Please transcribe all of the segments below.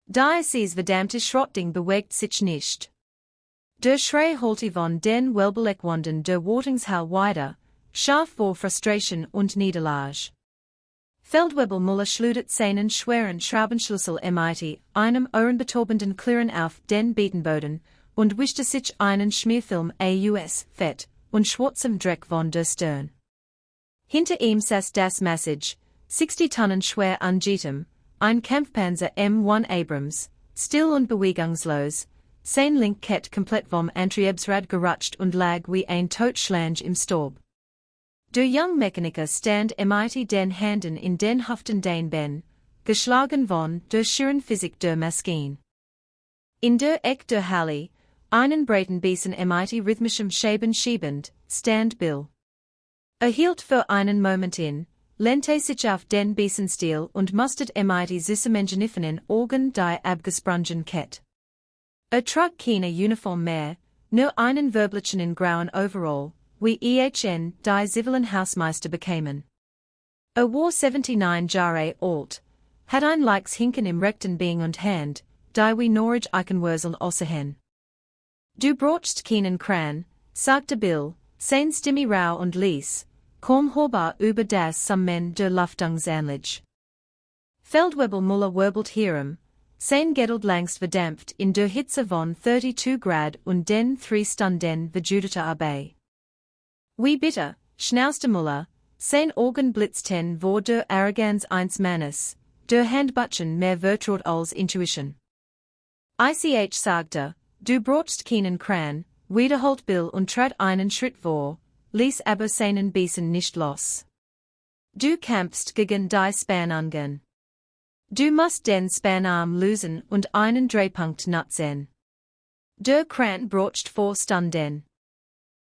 Dies verdammte Schrotting bewegt sich nicht. Der Schrei holte von den Welbelekwanden der Wartungshall weiter, scharf vor Frustration und Niederlage. Feldwebel Müller schleudert seinen schweren Schraubenschlüssel mit einem ohrenbetäubenden Klirren auf den Betonboden und wischte sich einen Schmierfilm aus Fett und schwarzem Dreck von der Stirn. Hinter ihm saß das Massage, 60 Tonnen schwer an Jetem, ein Kampfpanzer M1 Abrams, still und bewegungslos, sein Linkett komplett vom Antriebsrad gerutscht und lag wie ein Totschlag im Staub. Der junge Mechaniker stand mit den Händen in den Hüften den Ben, geschlagen von der schieren Physik der Maschine. In der Eck der Halle, einen breiten Biesen mit rhythmischem Schäben schiebend, stand Bill. Hielt für einen Moment in, lehnte sich auf den Biesenstiel und musterte mit süßem Augen die abgesprungen Kette. Trug keine Uniform mehr, nur einen Wirbelchen in grauen Overall, wie die zivilen Hausmeister bekämen. War 79 Jahre alt, hat ein Leichs Hinken im rechten Bein und Hand, die wie Norwich Eichenwurzeln aussehen. Du brauchst keinen Kran, sagte Bill, sein Stimme rau und leis, kaum hörbar über das Summen der Lüftungsanlage. Feldwebel Müller wirbelt hierum, sein Geduld längst verdampft in der Hitze von 32 Grad und den 3 Stunden verjudeter Arbeit. Wie bitte, schnauzte Müller, sein Augen blitzten vor der Arroganz eines Mannes, der Handbutchen mehr vertraut als Intuition. Ich sagte, du brauchst keinen Kran, wiederholt Bill und trat einen Schritt vor, ließ aber seinen Biesen nicht los. Du kämpfst gegen die Spannungen. Du musst den Spanarm lösen und einen Drehpunkt nutzen. Der Kran braucht 4 Stunden.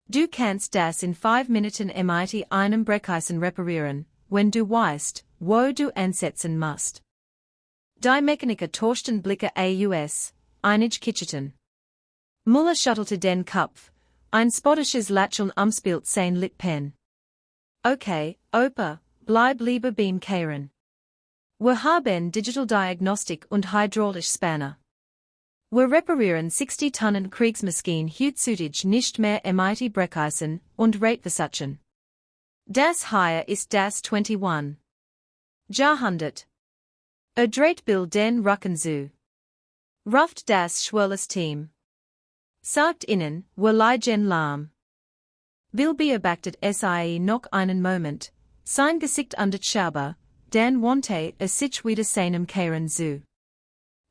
Du kannst das in 5 Minuten mit einem Brecheisen reparieren, wenn du weißt, wo du ansetzen musst. Die Mechaniker tauschten Blicke aus, einig kicherten. Müller schüttelte den Kopf, ein spottisches Lächeln umspielt sein Lippen. Okay, Opa, bleib lieber beim Kehren. Wir haben Digital Diagnostik und Hydraulisch Spanner. Wir reparieren 60 Tonnen Kriegsmaschinen heutzutage nicht mehr mit Brecheisen und Radversuchen. Das hier ist das 21. Jahrhundert. Dreht Bill den Rücken zu. Ruft das schwelles Team. Sagt ihnen, wir liegen lahm. Bill beobachtet sie noch einen Moment, sein Gesicht unter Schauber, dann wandte sich wieder seinem Kehren zu.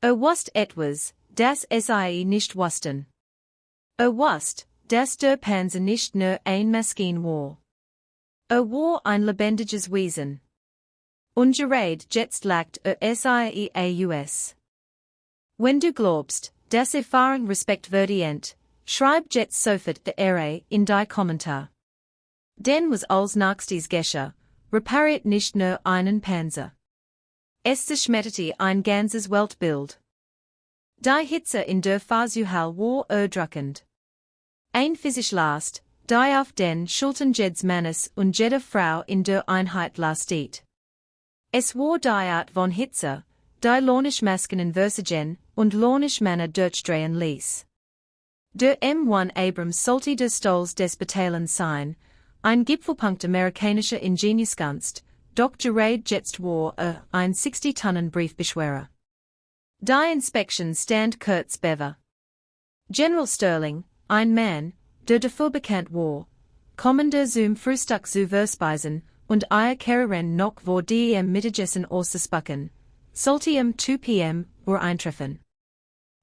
Wusst etwas, das sie nicht wussten. Wusst, dass der Panzer nicht nur ein Maschine war. War ein lebendiges Wesen. Und gerade jetzt lagt sie aus. Wenn du glaubst, dass Erfahrung Respekt verdient, schreib jetzt sofort in die Kommentar. Denn was als nächstes geschah, repariert nicht nur einen Panzer. Es zerschmetterte ein ganzes Weltbild. Die Hitze in der Versuchshalle war erdrückend. Ein physisch Last, die auf den Schultern jedes Mannes und jeder Frau in der Einheit lastet. Es war die Art von Hitze, die lohnisch Maskinen versigen und lohnisch Männer durchdrehen ließ. Der M1 Abrams sollte der Stolz des Bataillons sein, ein Gipfelpunkt amerikanischer Ingenieurskunst, doch gerade jetzt war ein 60 Tonnen Briefbeschwerer. Die Inspection stand kurz bever. General Sterling, ein Mann, der dafür bekannt war, kommender zum Frühstück zu verspeisen und ihr Kehrerin noch vor dem Mittagessen auszuspucken, sollte 2 p.m. eintreffen.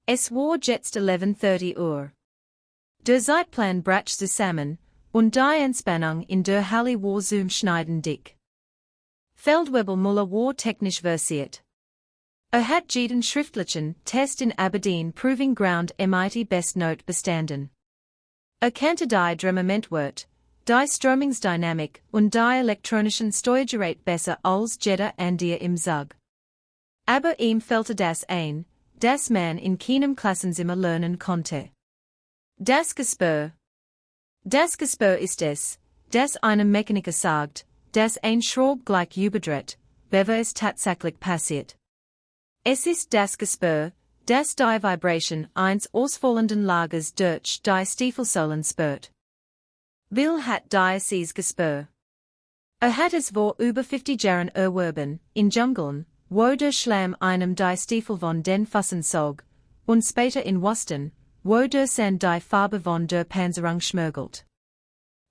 Es war jetzt 11:30 Uhr. Der Zeitplan brach zusammen, und die Entspannung in der Halle war zum Schneiden dick. Feldwebel Müller war technisch versiert. Hat jeden schriftlichen Test in Aberdeen Proving Ground mit Bestnote bestanden. Kannte die Drehmomentwert, die Strömungsdynamik und die elektronischen Steuergerät besser als jeder andere im Zug. Aber ihm fehlte das ein, das man in keinem Klassenzimmer lernen konnte. Das Gespür. Das Gespür ist es, das einem Mechaniker sagt, dass ein Schraub gleich überdreht, bevor es tatsächlich passiert. Es ist das Gespür, das die Vibration eins ausfallenden Lagers durch die Stiefelsohlen spürt. Will hat dieses Gespür. Hat es vor über 50 Jahren erworben, in Dschungeln, wo der Schlamm einem die Stiefel von den Füßen zog, und später in Wussten, wo der Sand die Farbe von der Panzerung schmörgelt.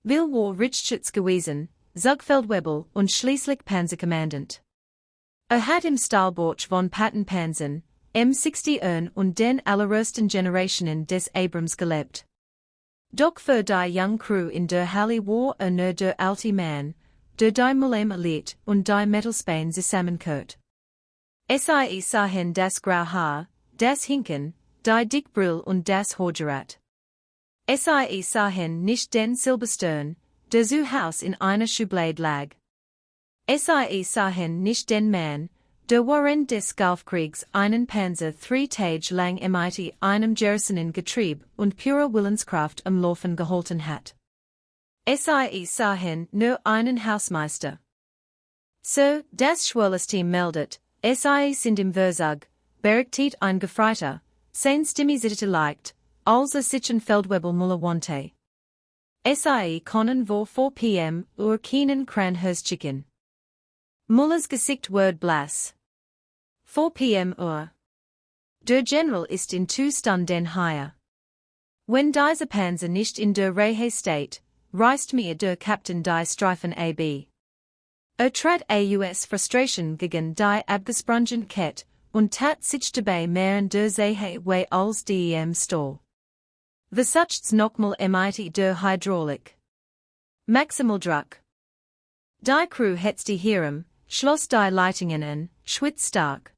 Will war Richtschutz gewesen, Zugfeldwebel und schließlich Panzerkommandant. Hat im Stahlborch von Pattenpanzern, M60 und den allerersten Generationen des Abrams gelebt. Doch für die young Crew in der Halle war nur der alte Mann, der die Mulame erlitt und die Metallspäne zusammenkehrt. Sie sahen das graue Haar, das Hinken, die Dickbrille und das Horgerat. Sie sahen nicht den Silberstern, der zu Haus in einer Schublade lag. Sie sahen nicht den Mann, der während des Golfkriegs einen Panzer 3 Tage lang mit einem Getrieb und purer Willenskraft am Laufen gehalten hat. Sie sahen nur einen Hausmeister. So, das Schwurlesteam meldet, Sie sind im Verzug, berechtigt ein Gefreiter, sein Stimmisierte leicht, als sich ein Feldwebel Muller wante. Sie können vor 4 p.m. keinen Kranhörschicken. Mullers Gesicht wird blass. 4 p.m. Der General ist in Zuständen hier. Wenn diese Panzer nicht in der Reihe steht, reißt mir der Captain die Streifen ab. Trat aus Frustration gegen die abgesprungene Kette und tat sich dabei mehr in der Sache weh als dem Stall. Versucht's nochmal mit der Hydraulik. Maximal Druck. Die Crew hetzt die Hirn, schloss die Leitungen an, schwitzt stark.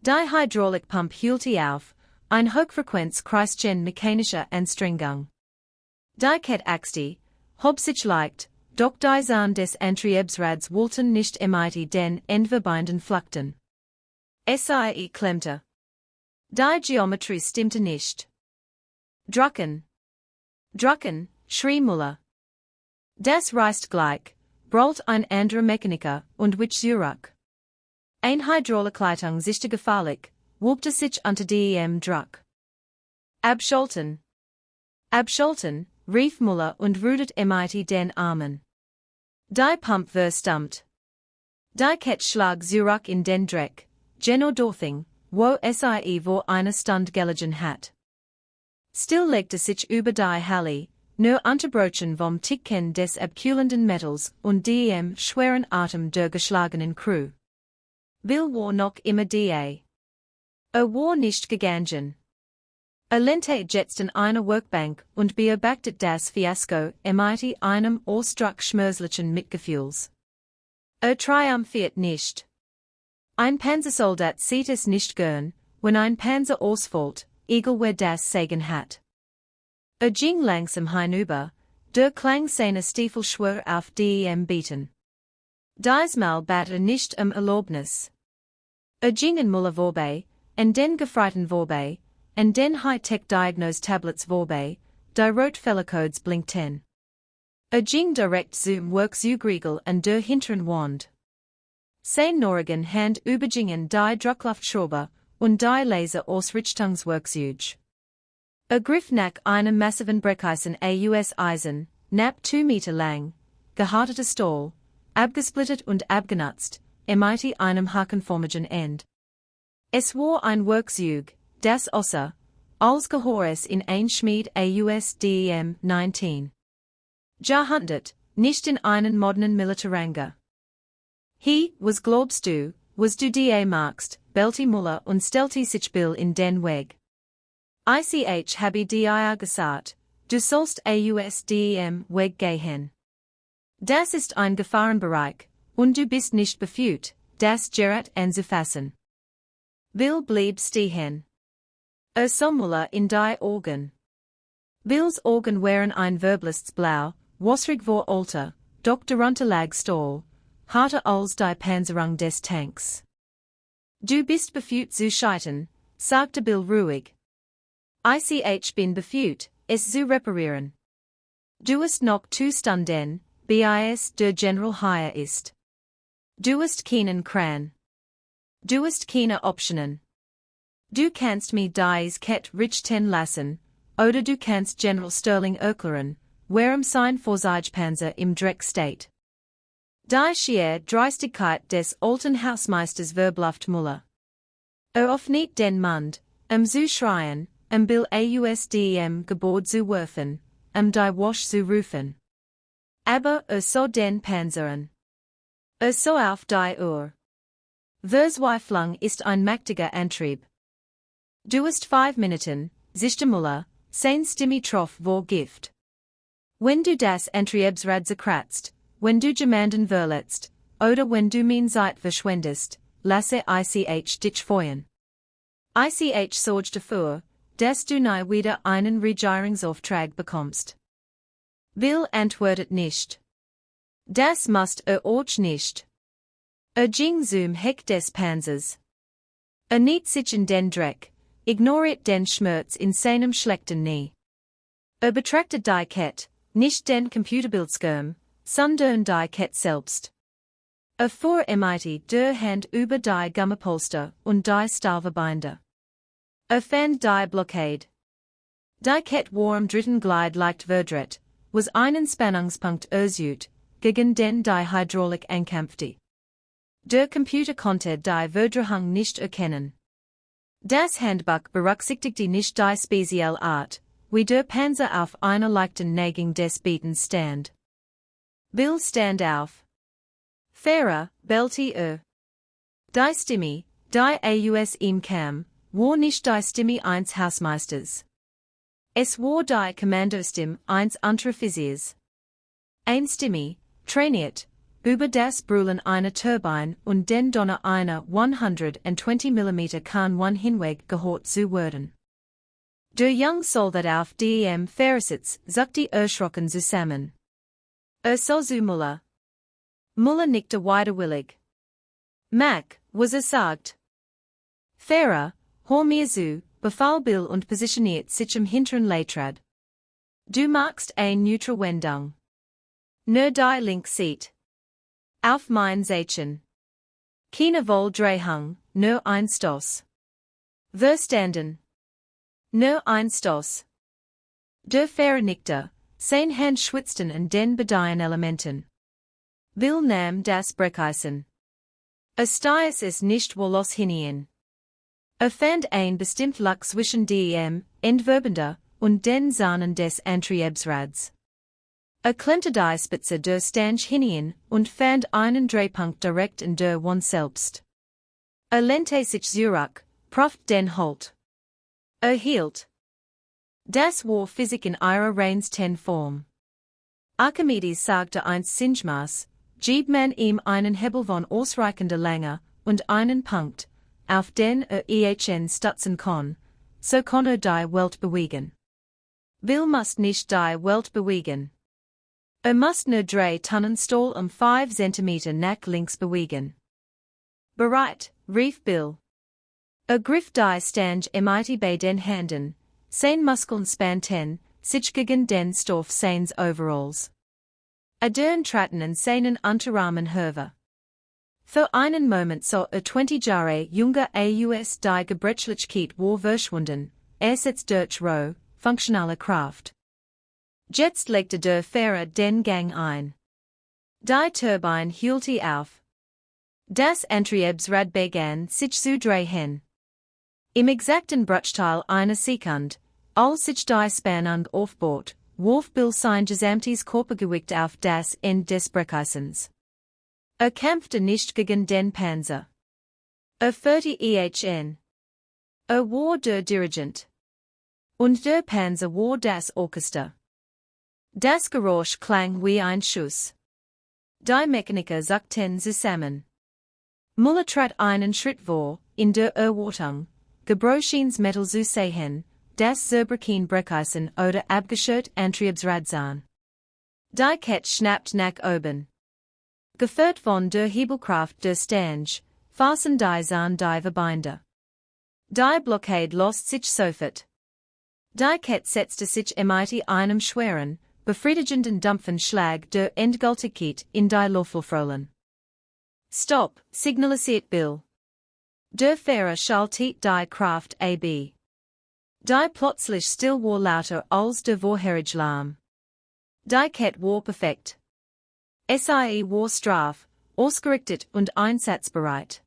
Die Hydraulikpump hielte auf, ein Hochfrequenz-Kreischen mechanischer Anstrengung. Die Kette hob sich leicht, doch die Zahn des Antriebsrads wollten nicht mit den Endverbeinden flackten. Sie klemmte. Die Geometrie stimmte nicht. Drucken! Drucken, schrie Muller. Das reißt gleich, brüllt ein anderer Mechaniker und wich zurück. Ein Hydraulikleitung sichte gefährlich, wobte sich unter dem Druck. Abschalten! Abschalten, rief Muller und rudert mit den Armen. Die Pump verstummt. Die Kette schlag zurück in den Dreck, Geno Dorthing, wo sie vor einer Stunde gelegen hat. Still legte sich über die Halle, nur unterbrochen vom Ticken des abkühlenden Metals und dem schweren Atem der geschlagenen Crew. Will war noch immer da. War nicht gegangen. Lehnte jetzt an einer Workbank und beobachtete das Fiasko mit einem ausdruck schmerzlichen Mitgefühls. Triumphiert nicht. Ein Panzersoldat sieht es nicht gern, wenn ein Panzer ausfällt, egal wer das Sagen hat. Ging langsam hinüber, der Klang seiner Stiefel schwer auf dem Beaten. Diesmal bat nicht Erlaubnis. Ging an Muller vorbei, an den Gefreiten vorbei, an den High-Tech-Diagnose-Tablets vorbei, die Rotfellercodes blinkten. Ging direkt zum Werkzeugriegel an der hinteren Wand. Sein Norrigen Hand übergingen die Druckluftschrauber und die Laser aus Richtungswerkzeug. Griff nach einem massiven Brecheisen aus Eisen, knapp 2 Meter lang, gehärteter Stahl, abgesplittet und abgenutzt, mit einem hakenformigen End. Es war ein Werkzeug, das außer, als Gehöres in ein Schmied aus dem 19. Jahrhundert, nicht in einen modernen Militärranger. Was glaubst du, was du da magst, bellte Muller und stellte sich Bill in den Weg. Habe dir gesagt, du sollst aus dem Weg gehen. Das ist ein Gefahrenbereich, und du bist nicht befugt, das Gerät anzufassen. Bill blieb stehen. Sah Muller in die Augen. Bills Augen waren ein verblitztes Blau, wasrig vor Alter, doch darunter lag Stahl, harter als die Panzerung des Tanks. Du bist befugt zu scheitern, sagte Bill ruhig. Ich bin befugt, es zu reparieren. Du hast noch 2 Stunden, bis der General hier ist. Du hast keinen Kran. Duist keine Optionen. Du kannst mir dies Ket Richten lassen, oder du kannst General Sterling erklären, warum sein Vorsitzpanzer im Dreck steht. Die schier Dreistigkeit des alten Hausmeisters verbluft Muller. Auf nicht den Mund, zu schreien, Bill ausdem Gebord zu werfen, die Wasch zu rufen. Aber so den Panzern. So auf die Uhr. Verzweiflung ist ein mächtiger Antrieb. Du hast 5 Minuten, sichte Muller, sein Stimme troff vor Gift. Wenn du das Antriebsrad zerkratzt, wenn du jemanden verletzt, oder wenn du mein Zeit verschwendest, lasse ich dich feuern. Ich sorge dafür, dass du nie wieder einen Regierungsauftrag bekommst. Bill antwortet nicht. Das must auch nicht. Ging zum Heck des Panzers. Nicht sich in den Dreck, ignoriert den Schmerz in seinem schlechten Knie. Betrachtet die Kette, nicht den Computerbildschirm, sondern die Kette selbst. Fuhr mit der Hand über die Gummipolster und die Stahlverbinde. Fand die Blockade. Die Kette war dritten Glied leicht verdreht, was einen Spannungspunkt ersucht, gegen den die Hydraulik ankämpfte. Der Computer konnte die Verdrehung nicht erkennen. Das Handbuch berücksichtigte nicht die spezielle Art, wie der Panzer auf einer leichten Neigung des Beatens stand. Bill stand auf. Fahrer, bellte Die Stimme, die aus ihm kam, war nicht die Stimme eines Hausmeisters. Es war die Kommandostimme eines Unteroffiziers. Eine Stimme, trainiert, über das Brüllen einer Turbine und den Donner einer 120 mm Kanone hinweg gehört zu werden. Der junge Soldat auf dem Fahrersitz zuckte erschrocken zusammen. So zu Muller. Muller nickte widerwillig. Mac, was sagt. Fahrer, hör mir zu, befahl Bill und positioniert sich im hinteren Leitrad. Du machst eine neutre Wendung. Nur die linke Seat. Auf mein Seitchen. Keine Volldrehung, nur ein Stoß. Verstanden. Nur ein Stoß. Der Fahrer nickte, sein Hand schwitzten in den beiden Elementen. Bill nahm das Brecheisen. Stiess es nicht wollos hinein. Fand ein bestimmt Luck zwischen dem Entwerbender und den Sahnen des Antriebsrads. Klemmte die Spitze der Stange hinein und fand einen Drehpunkt direkt in der Wand selbst. Lehnte sich zurück, prüft den Halt. Hielt. Das war Physik in ihrer reinsten Form. Archimedes sagte einst Singemaß, gib man ihm einen Hebel von ausreichender Länge und einen Punkt, auf den ihn stutzen kann, so kann die Welt bewegen. Bill muss nicht die Welt bewegen. Muss nur 3 Tonnen Stahl 5 cm nach links bewegen. Bereit, rief Bill. Griff die Stange mit bei den Händen, sein Muskeln spannten, sich gegen den Stoff seines Overalls. Dern traten in seinen Unterarmen hervor. Für einen Moment so 20 Jahre junger aus die Gebrechlichkeit war verschwunden, setzt durch roh, funktionale Kraft. Jetzt legte der Fahrer den Gang ein. Die Turbine hielte auf. Das Antriebsrad begann sich zu drehen. Im exakten Bruchteil einer Sekunde, als sich die Spannung aufbaut, warf Bill sein gesamtes Körpergewicht auf das Ende des Brecheisens. Kämpfte nicht gegen den Panzer. Führte ihn. War der Dirigent. Und der Panzer war das Orchester. Das Geräusch klang wie ein Schuss. Die Mechaniker zuckten zusammen. Muller trat einen Schritt vor, in der Erwartung, Gebrochens Metal zu sehen, das zerbrochen Brecheisen oder abgeschürt Antriebsrad sahen. Die Kette schnappt nach oben. Geführt von der Hebelkraft der Stange, fassen die Zahn die Verbinde. Die Blockade lost sich sofort. Die Kette setzte sich mit einem schweren, befriedigenden dumpfen Schlag der Endgültigkeit in die Löffelfröhlen. Stop, signalisiert Bill. Der Fahrer schaltet die Kraft ab. Die plötzlich still war lauter als der Vorherigelärm. Die Kette war perfekt. Sie war straff, ausgerichtet und einsatzbereit.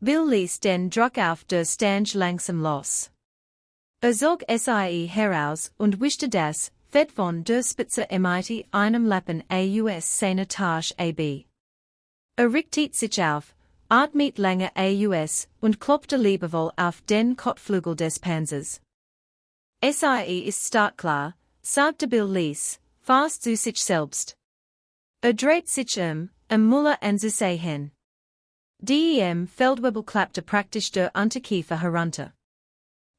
Bill ließ den Druck auf der Stange langsam los. Zog sie heraus und wischte das Fett von der Spitze mit einem Lappen aus seiner Tasche ab. Richtet sich auf, atmet lange aus und klopfte liebevoll auf den Kotflügel des Panzers. Sie ist startklar, sagte Bill Lees, fast zu sich selbst. Dreht sich Muller anzusehen. Dem Feldwebel klappte praktisch der Unterkiefer herunter.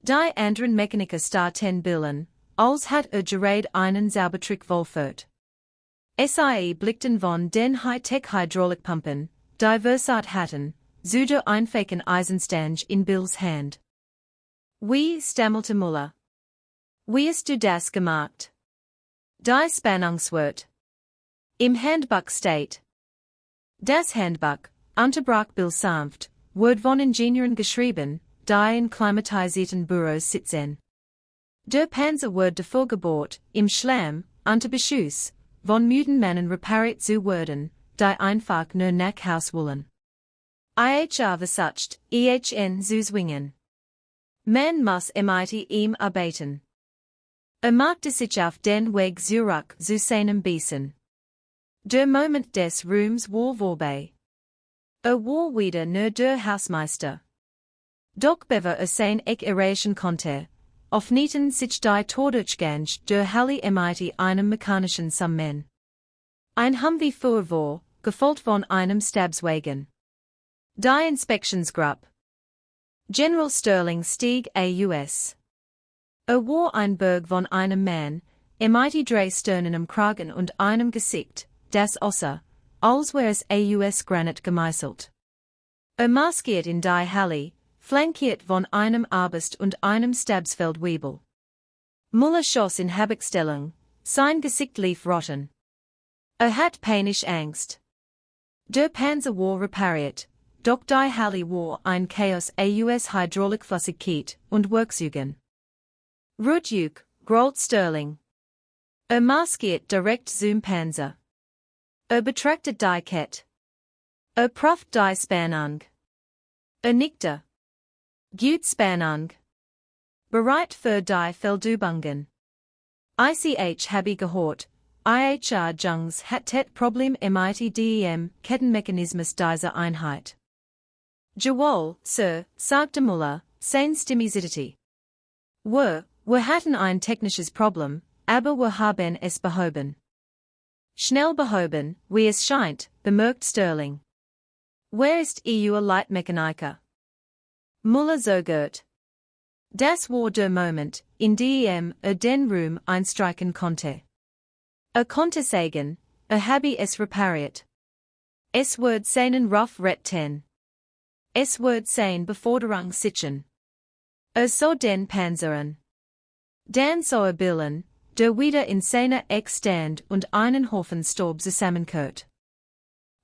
Die anderen Mechaniker starrten Billen, als hat gerade einen Zaubertrick vollführt. Sie blickten von den Hightech-Hydraulikpumpen, die versat hatten, zu der einfachen Eisenstange in Bills Hand. Wie stammelte Muller. Wie hast du das gemacht? Die Spannungswort. Im Handbuch steht. Das Handbuch, unterbrach Bill sanft, wird von Ingenieuren geschrieben, die in klimatisierten Büros sitzen. Der Panzer wird dafür gebaut, im Schlamm, unter Beschuss, von müden Männern repariert zu werden, die einfach nur nach Haus wollen. Versucht, zu zwingen. Man muss mit ihm arbeiten. Machte sich auf den Weg zurück zu seinem Besen. Der Moment des Ruhms war vorbei. War wieder nur der Hausmeister. Doch bevor sein erreichen konnte, öffneten sich die Tordurchgänge der Halle mit einem mechanischen Summen. Ein Humvee fuhr vor, gefolgt von einem Stabswagen. Die Inspektionsgruppe. General Sterling stieg aus. War ein Berg von einem Mann, mit drei Sternen am Kragen und einem Gesicht, das aussah, als wäre es aus Granit gemeißelt. Maskiert in die Halle, flankiert von einem Arbust und einem Stabsfeldwebel. Muller schoss in Habakstellung, sein Gesicht lief rotten. Hat panisch Angst. Der Panzer war repariert, doch die Halle war ein Chaos aus Hydraulikflüssigkeit und Werkzeugen. Rutjuk, grollt Sterling. Maskiert direkt zum Panzer. Betrachtet die Kette. Prüft die Spannung. Nickte. Gut Spannung. Bereit für die Feldübungen. Ich habe gehört, Jungs hat Problem mit dem Kettenmechanismus dieser Einheit. Jawohl, Sir, sagte Muller, sein Stimmigity. Wir hatten ein technisches Problem, aber wir haben es behoben. Schnell behoben, wie es scheint, bemerkt Sterling. Wer ist Ihr Leitmechaniker? Muller zögert. Das war der Moment, in dem den Ruhm einstreichen konnte. Konnte sagen, habe es repariert. Es wird seinen Ruf retten. Es wird sein Beförderung sichern. So den Panzer an. Dan so Billen, der wieder in seiner Eck stand und einen Haufen Staub zusammenkehrt.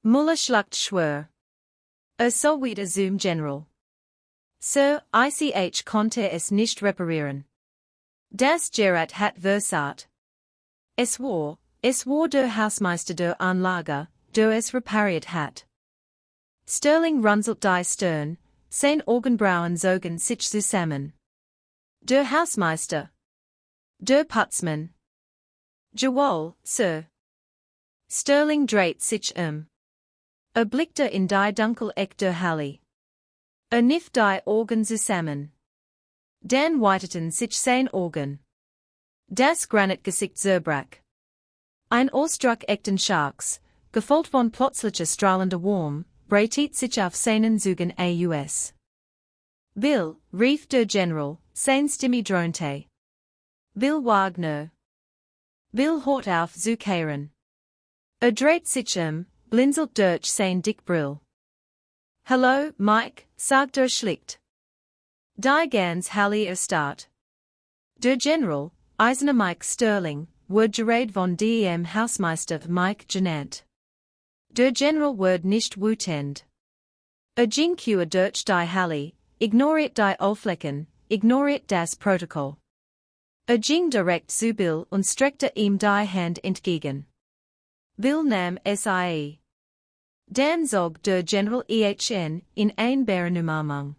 Muller schlagt schwer. So wieder zum General. Sir, ich konnte es nicht reparieren. Das Gerät hat versat. Es war der Hausmeister der Anlage, der es repariert hat. Sterling runzelt die Stirn, sein Augenbrauen zogen sich zusammen. Der Hausmeister. Der Putzmann. Jawohl, Sir. Sterling dreht sich blickte in die Dunkel-Eck der Halle. Kniff die Augen zusammen. Dann weiteten sich sein Augen. Das Granitgesicht zerbrach. Ein Ausdruck echten Schocks, gefolgt von plötzlicher strahlender Wurm, breitet sich auf seinen Zügen aus. Bill, rief der General, sein Stimme dröhnte. Bill Wagner. Bill hört auf zu kehren. Dreht sich blinzelt durch sein Dickbrill. Hallo, Mike, sagt schlicht. Die ganz Halle erstarrt. Der General, Eisener Mike Sterling, wird gerade von dem Hausmeister Mike genannt. Der General wird nicht wütend. Ging Q durch die Halle, ignoriert die Auflecken, ignoriert das Protokoll. Ging direkt zu Bill und streckte ihm die Hand entgegen. Bill nahm sie. Dan zog der General EHN in ein Bärenumarmung.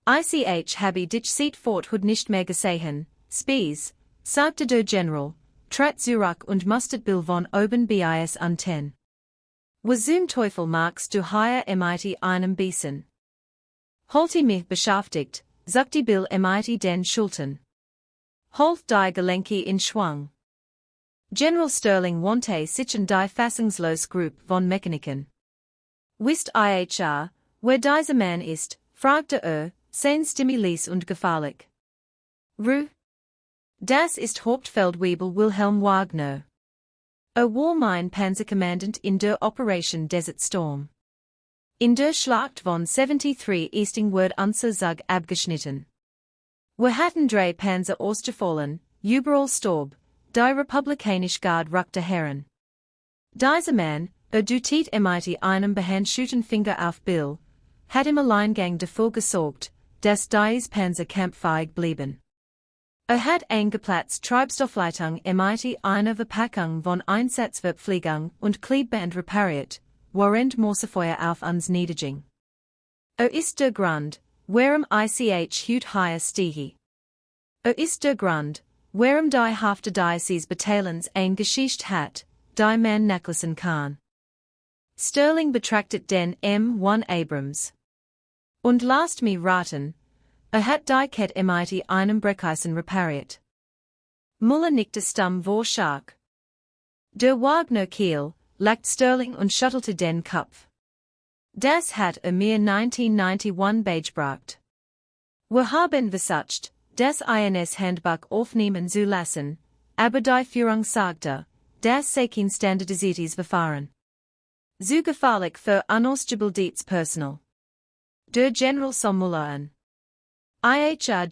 Ich habe dich seitfort hud nicht mehr gesehen, Spies, sagte der General, trat zurück und mustet Bill von oben bis unten. Was zum Teufel magst du hier mit einem Bissen? Holte mich beschäftigt, sagte Bill mit den Schultern. Holt die Gelenke in Schwung. General Sterling wandte sich an die fassungslos Gruppe von Mechanikern. Wisst ihr, wer dieser Mann ist, fragte sein Stimme leis und gefährlich. Das ist Hauptfeldwebel Wilhelm Wagner. War mein Panzerkommandant in der Operation Desert Storm. In der Schlacht von 73 Easting wurde unser Zug abgeschnitten. Wir hatten drei Panzer ausgefallen, überall starb, die republikanische Guard rückte heran. Dieser Mann, dutet mit einem behandschuhten Finger auf Bill, hat im Alleingang dafür gesorgt, dass dies Panzer kampffähig blieben. Hat eingeplatzt Treibstoffleitung mit einer Verpackung von Einsatzverpflegung und Klebeband repariert, während Morsefeuer auf uns niederging. Ist der Grund, warum ich hut hier stehe. Ist der Grund, warum die Hafte dieses Bataillons ein Geschicht hat, die man nachlesen kann. Sterling betrachtet den M1 Abrams. Und lasst mich raten, hat die Kette mit einem Brecheisen repariert. Muller nickte stumm vor Schach. Der Wagner Kiel, lag Sterling und schüttelte den Kopf. Das hat mir 1991 beigebracht. Wir haben versucht, das INS Handbuch aufnehmen zu lassen, aber die Führung sagte, das sei kein standardisiertes Verfahren. Zu gefährlich für unausgebildetes Personal. Der General sah Muller an.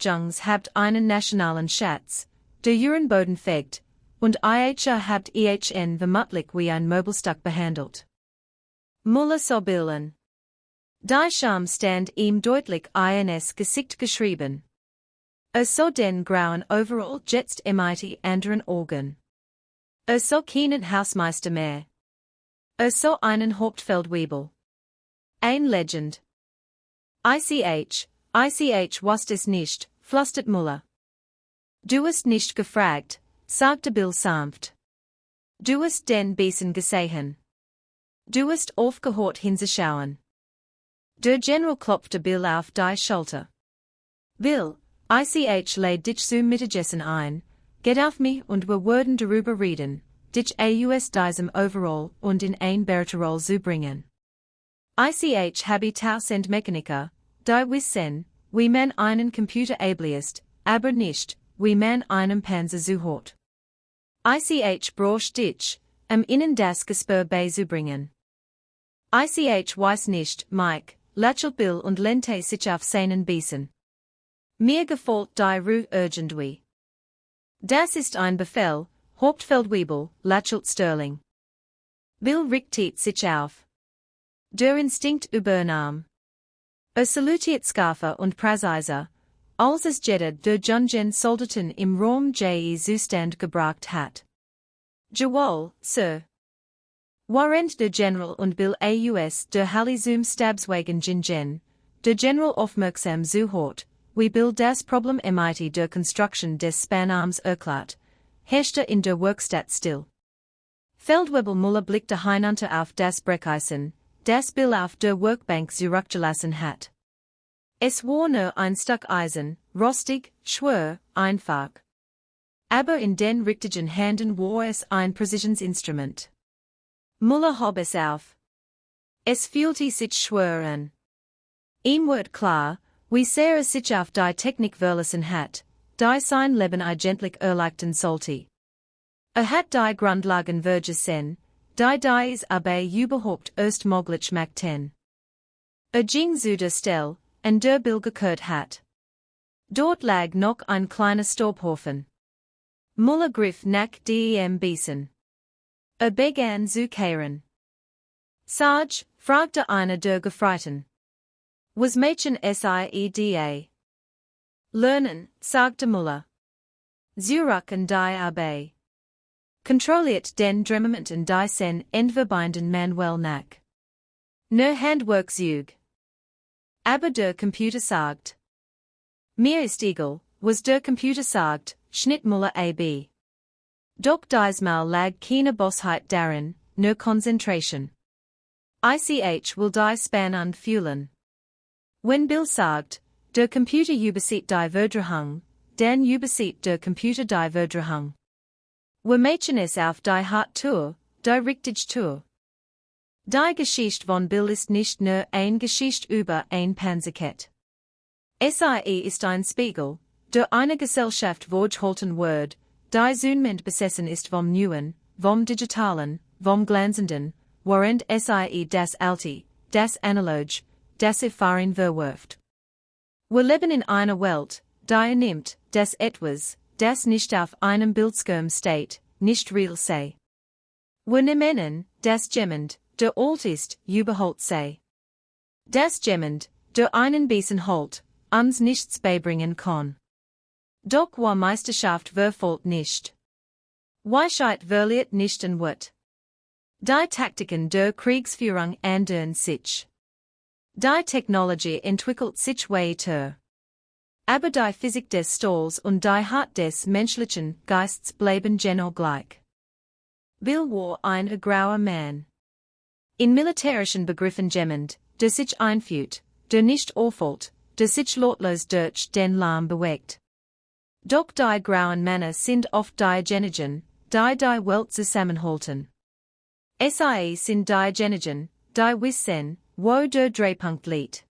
Jungs habt einen nationalen Schatz, der ihren Boden fegt, und habt vermutlich wie ein Möbelstück behandelt. Muller sah Bill an. Die Scham stand ihm deutlich ins Gesicht geschrieben. So den grauen Overall jetzt mit anderen Augen. So keinen Hausmeister mehr. So einen Hauptfeldwebel. Ein Legend. Ich wusste es nicht, flüstert Muller. Du hast nicht gefragt, sagte Bill sanft. Du hast den Bissen gesehen. Du hast aufgehört hinzuschauen. Der General klopfte Bill auf die Schulter. Bill, ich lädt dich zum Mittagessen ein, geht auf mich und wir würden darüber reden, dich aus diesem Overall und in ein Berterol zu bringen. Ich habe 1000 Mechaniker, die wissen, wie man einen Computer abliest, aber nicht, wie man einen Panzer zuhört. Ich brauche dich, ihnen das Gespür beizubringen. Ich weiß nicht, Mike, lächelt Bill und lehnte sich auf seinen Bissen. Mir gefällt die Ruhe irgendwie. Das ist ein Befehl, Hauptfeldwebel, lächelt Sterling. Bill richtet sich auf. Der Instinkt übernahm. Salutiert Scarfer und Präziser, als es jeder der Jungen Soldaten im Raum Zustand gebracht hat. Jawohl, Sir. Während der General und Bill aus der Halle zum Stabswagen gingen, der General aufmerksam zuhört, wie Bill das Problem mit der Konstruktion des Spanarms erklärt, herrschte in der Werkstatt still. Feldwebel Muller blickte hinunter auf das Brecheisen, das Bill auf der Workbank zurückgelassen hat. Es war nur ein Stück Eisen, rostig, schwer, einfach. Aber in den richtigen Händen war es ein Präzisionsinstrument. Muller hob es auf. Es fühlte sich schwer an. Ihm wurde klar, wie sehr es sich auf die Technik verlassen hat, die sein Leben eigentlich erleichtern sollte. Hat die Grundlagen vergessen, die dies aber überhaupt erst möglich machten. Ging zu der Stelle, an der Bill gekehrt hat. Dort lag noch ein kleiner Staubhaufen. Muller griff nach dem Bissen. Begann zu kehren. Sarge, fragte einer der Gefreiten. Was Mädchen sieda. Lernen, sagte Muller. Zurucken die Arbeit. Controliert den Dremmement und die sen Endverbinden Manuel nach. Ne Handwerkzeug. Aber der Computer sagt. Mir ist egal, was der Computer sagt, schnitt Muller ab. Doch diesmal lag keine Bosheit darin, nur Konzentration. Ich will die Span anfühlen. Wenn Bill sagt, der Computer übersieht die Verdrehung, dann übersieht der Computer die Verdrehung. Wir machen es auf die hart Tour, die richtig Tour. Die Geschichte von Bill ist nicht nur ein Geschichte über ein Panzerkett. Sie ist ein Spiegel, der eine Gesellschaft vorgehalten wird, die zunehmend besessen ist vom Neuen, vom Digitalen, vom Glanzenden, während sie das Alte, das Analog, das Erfahren verwirft. Wir leben in einer Welt, die nimmt, das etwas, das nicht auf einem Bildschirm steht, nicht real sei. Wir nehmen, das jemand, der alt ist, überholt sei. Das jemand, der einen Bissen holt, uns nichts beibringen kann. Doch war Meisterschaft verfolgt nicht. Weisheit verliert nicht an Wut. Die Taktiken der Kriegsführung ändern sich. Die Technologie entwickelt sich weiter. Aber die Physik des Stahls und die Hart des menschlichen Geists bleiben genau gleich. Bill war ein grauer Mann. In militärischen Begriffen jemand, der sich einführt, der nicht auffällt, der sich lautlos durch den Lärm bewegt. Doch die grauen Männer sind oft diejenigen, die die Welt zusammenhalten. Sie sind diejenigen, die wissen, wo der Drehpunkt liegt.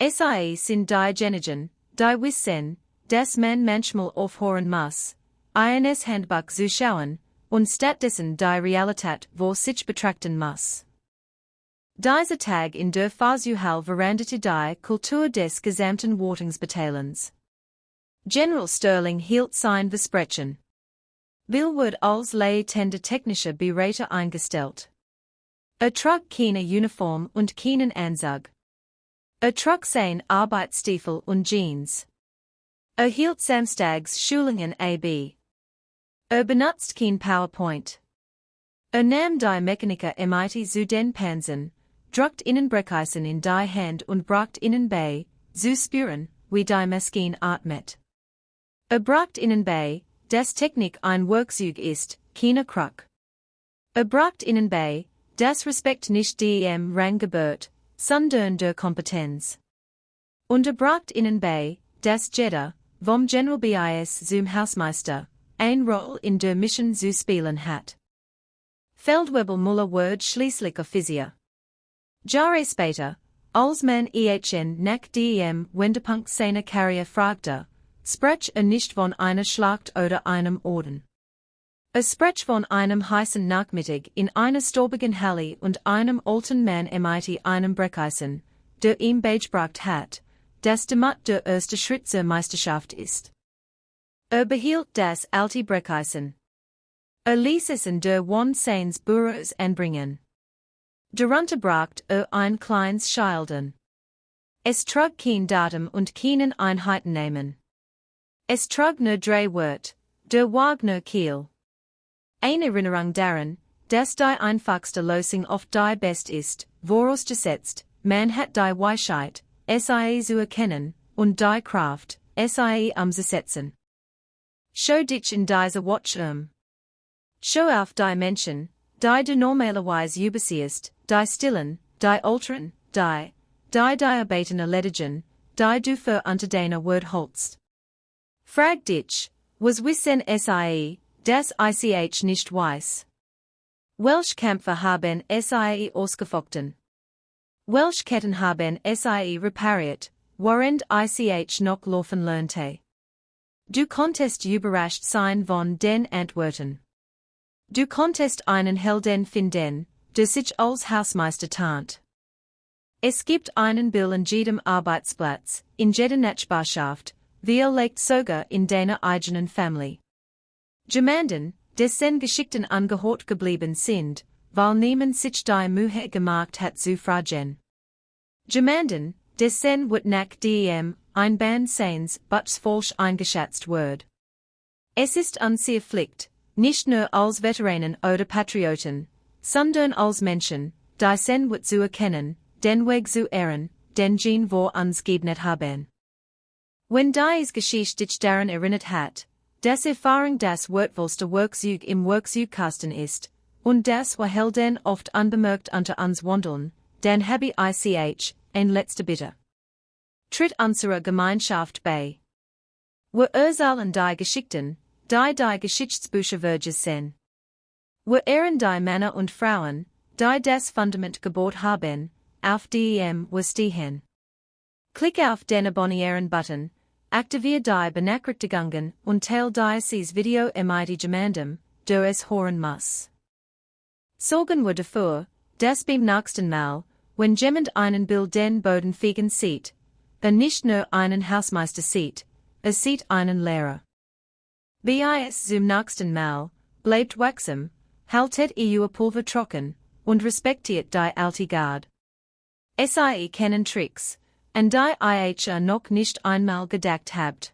Sie sind diejenigen, die wissen, dass man manchmal aufhören muss, eines Handbuch zu schauen, und stattdessen die Realität vor sich betrachten muss. Dieser Tag in der Versuchung veränderte die Kultur des gesamten Wartungsbataillons. General Sterling hielt sein Versprechen. Bill wird als leitender technischer Berater eingestellt. Trug keine Uniform und keinen Anzug. Trug sein Arbeitsstiefel und Jeans. Hielt samstags Schulungen ab. Benutzt kein PowerPoint. Nahm die Mechaniker mit zu den Panzern, druckt ihnen Brecheisen in die Hand und bracht ihnen bei, zu spüren, wie die Maschine atmet. Bracht ihnen bei, dass Technik ein Werkzeug ist, keine Krug. Bracht ihnen bei, dass Respekt nicht dem Rang gebührt, sondern der Kompetenz. Und bracht ihnen bei, dass jeder, vom General bis zum Hausmeister, eine Rolle in der Mission zu spielen hat. Feldwebel Muller wird schließlich Offizier. Jahre später, als man nach dem Wendepunkt seiner Karriere fragte, sprach nicht von einer Schlacht oder einem Orden. Sprach von einem heißen Nachmittag in einer staubigen Halle und einem alten Mann mit einem Brecheisen, der ihm beigebracht hat, dass damit der erste Schritt zur Meisterschaft ist. Behielt das alte Brecheisen. Ließ es in der Wand seines Büros anbringen. Darunter bracht ein kleines Schilden. Es trug kein Datum und keinen Einheiten nehmen. Es trug nur drei Wort, der Wagner Kiel. Eine Erinnerung daran, dass die einfachste Lösung oft die best ist, vorausgesetzt, man hat die Weisheit, sie zu erkennen, und die Kraft, sie umzusetzen. Schau dich in dieser Watch Schau auf die Menschen, die du normalerweise übersiehst, die Stillen, die Ultren, die Arbeiten erledigen, die du für unter deiner Word holst. Frag dich, was wissen sie, das ich nicht weiß? Welche Kämpfe haben sie ausgefochten? Welche Ketten haben sie repariert, während ich noch laufen lernte? Du konntest überrascht sein von den Antworten. Du konntest einen Helden finden, der sich als Hausmeister tarnt. Es gibt einen Bill in jedem Arbeitsplatz, in jeder Nachbarschaft, vielleicht sogar in deiner eigenen Familie. Jemanden, dessen Geschichten angehört geblieben sind, weil niemand sich die Mühe gemacht hat zu fragen. Jemanden, Dessen wird nach dem Einbahn seines Butts falsch eingeschätzt wird. Es ist unsere Pflicht, nicht nur als Veteranen oder Patrioten, sondern als Menschen, die sen wird zu erkennen, den Weg zu ehren, den Gene vor uns gebnet haben. Wenn dies Geschichte dich daran erinnert hat, dass Erfahrung das wertvollste Werkzeug im Werkzeugkasten ist, und das wir Helden oft unbemerkt unter uns wandeln, dann habe ich ein letzte Bitte. Tritt unserer Gemeinschaft bei. Wir erzählen die Geschichten, die Geschichtsbücher Verges sind. Wir ehren die Männer und Frauen, die das Fundament gebaut haben, auf dem wir stehen. Klick auf den Abonnieren-Button, aktivier die Benachrichtigungen und teil dieses Video mit jemandem, der es hören muss. Sorgen wir dafür, dass beim nächsten Mal, wenn jemand einen Bild den Boden fegen sieht, nicht nur einen Hausmeister sieht, sieht einen Lehrer. Wie es zum nächsten Mal, bleibt wachsam, haltet ihr Pulver trocken, und respektiert die alte Guard. Sie kennen Tricks, an die ihr noch nicht einmal gedacht habt.